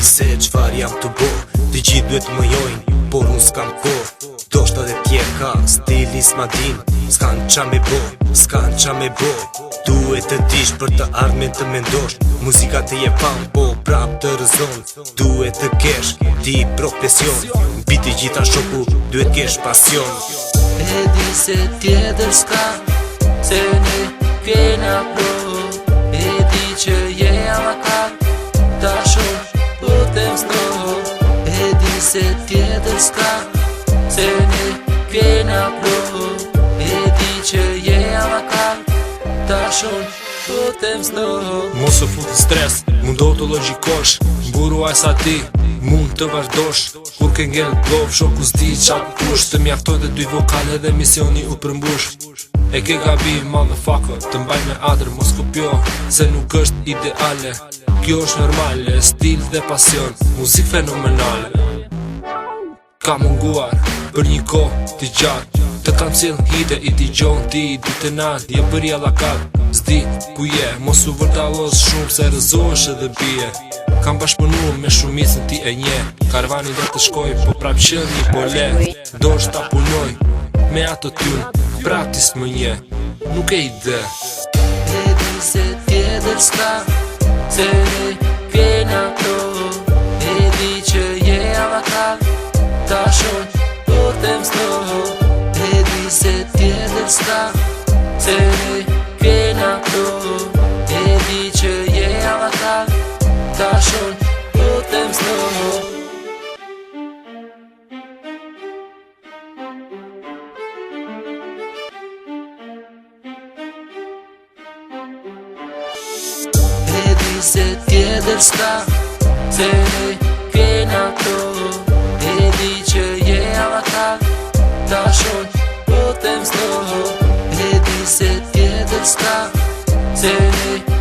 se qfar jam të bo. Të gjithë duhet më jojnë, por unë s'kam ko. Do shta dhe tjerë ka stili s'ma din, s'kan qa me bo, s'kan qa me bo. Duhet të dish për të ardhmen të mendosh, muzika të je fam, po prap të rëzon. Duhet të kesh ti profesion, mbi të gjitha shoku duhet kesh pasion. E di se tjetër s'ka, se ne kena pro. E di që je avakar, ta shumë po tem s'no. E di se tjetër s'ka, se ne kena pro. E di që je avakar, ta shumë po tem s'no. Mos u fut në stres, mundo të logjikosh, mburu aj sa ti mund të vazhdosh. Kur ke ngell lov, shoku s'di qatë kush, të mjaftoj dhe 2 vokale dhe misioni u përmbush. E ke gabi, motherfucker, të mbaj me adër, mos kopjo, se nuk është ideale. Kjo është normale, stil dhe pasion, muzik fenomenale. Ka munguar për një kohë të gjatë, të kam cilë hite i t'i gjohën ti, ditë natë, je bërja lakat. S'di ku je, mos u vërtalos shumë, se rëzohesh edhe bie. Kam bashkëpunu me shumicën ti e nje, karvani dhe të shkoj, po prap qëni po le. Do është ta punoj, me ato t'yun, prap ti s'më nje, nuk e ide. E di se tjetër s'ka, se ne kena pro. E di që je avakar, ta shumë po tem s'no. E di se tjetër s'ka, se ne kena pro. E di që je avakar, ta shumë po tem s'no. E di se tjetër s'ka, se ne kena pro. E di që je avakar, ta shumë po tem s'no. E di se tjetër s'ka, se ne